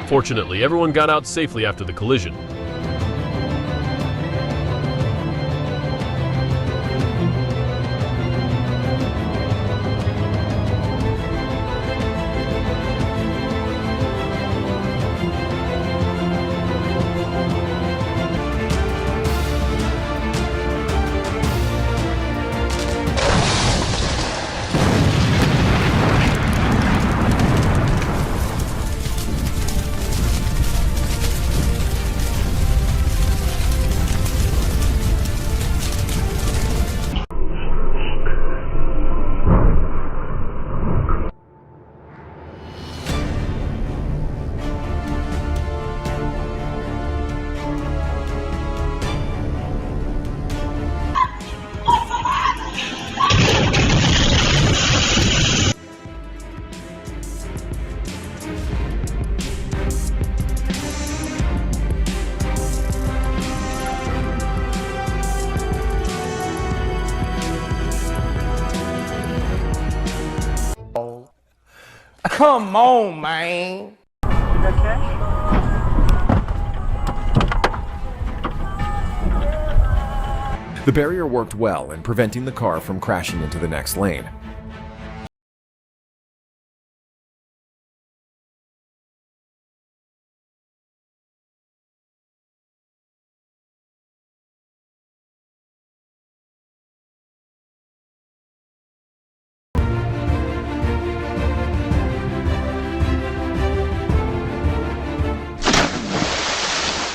Fortunately, everyone got out safely after the collision. Come on, man. You okay? The barrier worked well in preventing the car from crashing into the next lane.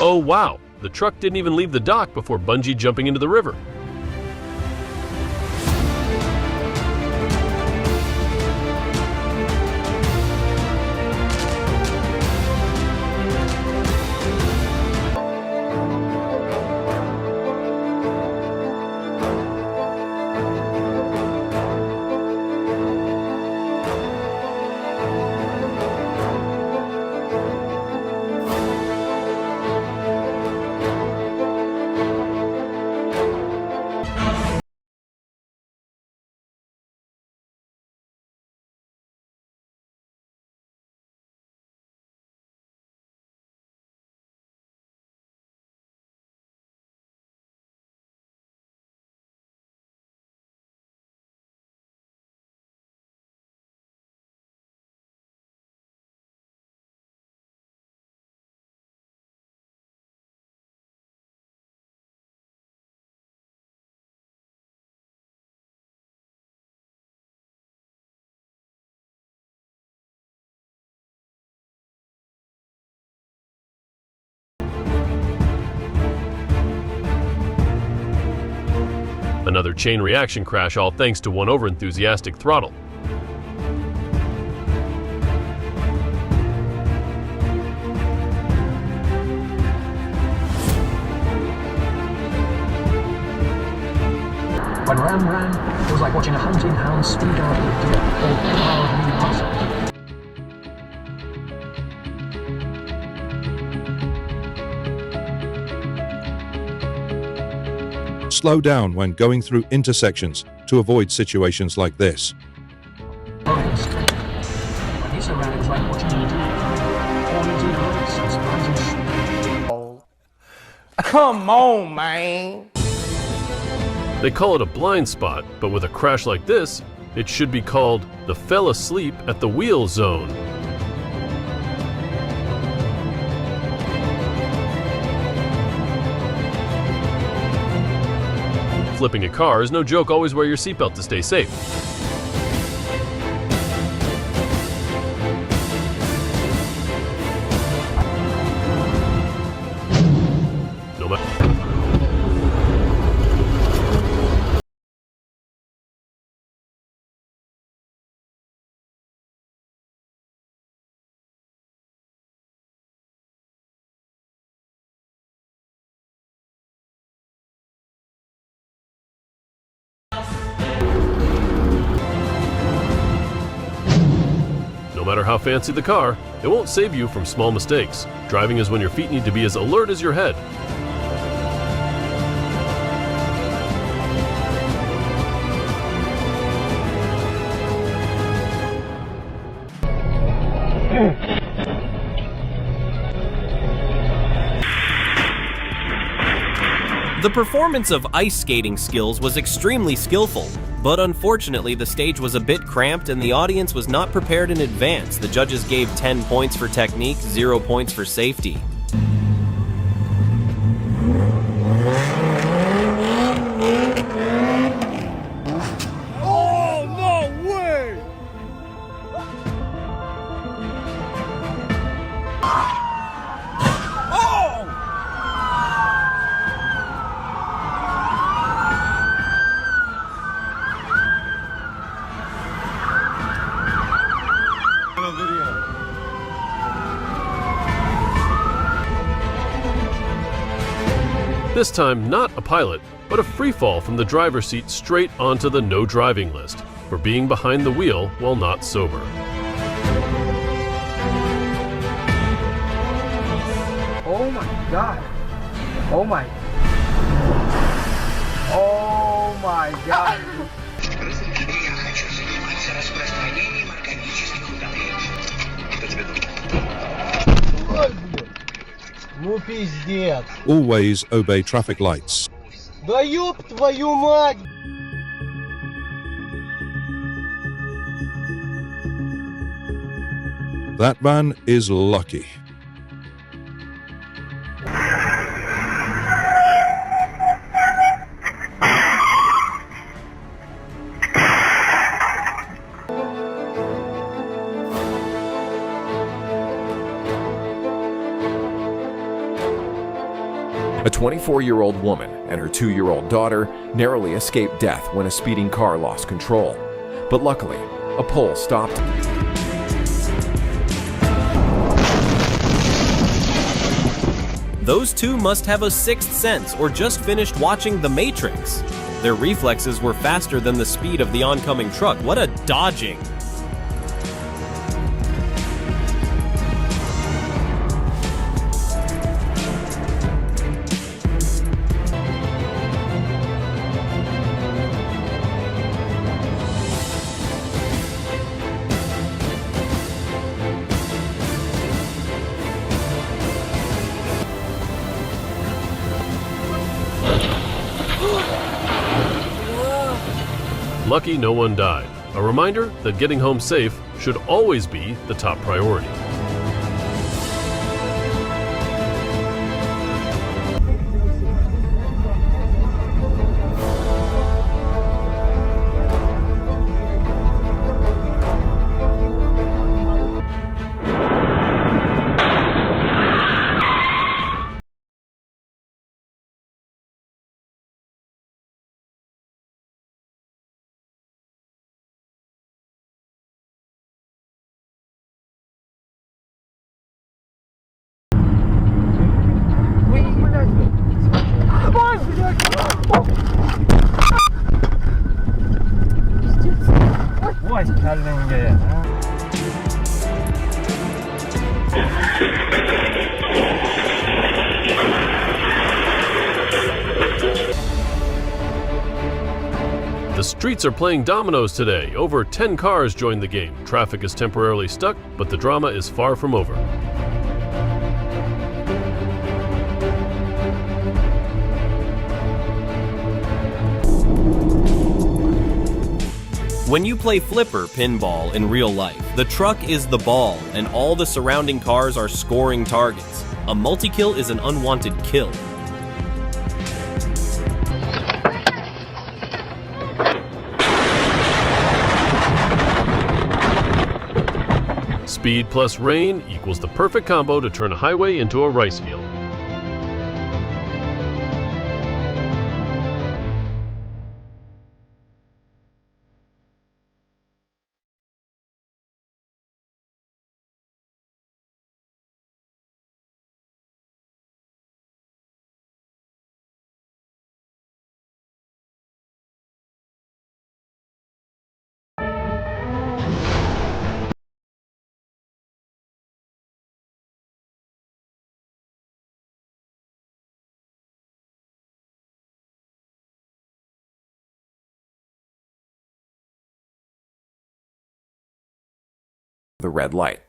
Oh wow, the truck didn't even leave the dock before bungee jumping into the river. Another chain reaction crash, all thanks to one over-enthusiastic throttle. When Ram ran, it was like watching a hunting hound speed out of a deer or proudly puzzled. Slow down when going through intersections to avoid situations like this. When he so ran, it was like watching a deer or indeed race and surprising. Come on, man. They call it a blind spot, but with a crash like this, it should be called the fell asleep at the wheel zone. Flipping a car is no joke. Always wear your seatbelt to stay safe. No matter. No matter how fancy the car, it won't save you from small mistakes. Driving is when your feet need to be as alert as your head. The performance of ice skating skills was extremely skillful, but unfortunately the stage was a bit cramped and the audience was not prepared in advance. The judges gave 10 points for technique, 0 points for safety. This time, not a pilot, but a free fall from the driver's seat straight onto the no driving list for being behind the wheel while not sober. Oh my god. Oh my. Oh my god. Ну пиздец. Always obey traffic lights. Да ёб твою мать! That man is lucky. A 24-year-old woman and her 2-year-old daughter narrowly escaped death when a speeding car lost control. But luckily, a pole stopped. Those two must have a sixth sense or just finished watching The Matrix. Their reflexes were faster than the speed of the oncoming truck. What a dodging! Lucky no one died. A reminder that getting home safe should always be the top priority. Vay kellenge ya. The streets are playing dominoes today. Over 10 cars joined the game. Traffic is temporarily stuck, but the drama is far from over. When you play flipper pinball in real life, the truck is the ball, and all the surrounding cars are scoring targets. A multi-kill is an unwanted kill. Speed plus rain equals the perfect combo to turn a highway into a rice field. The red light.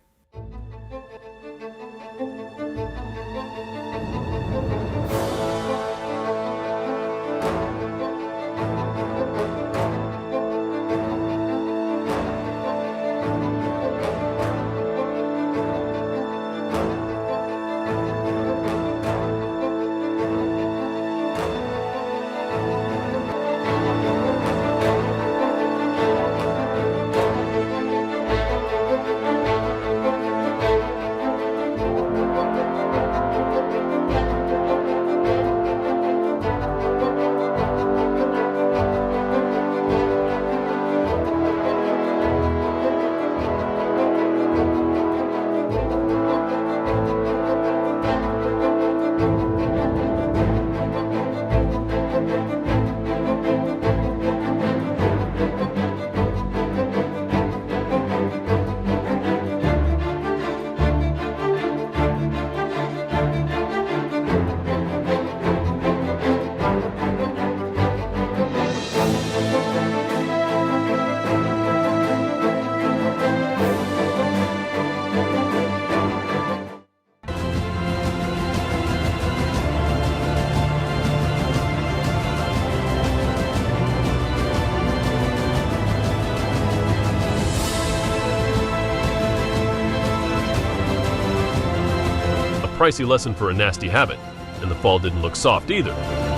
pricey lesson for a nasty habit, and the fall didn't look soft either.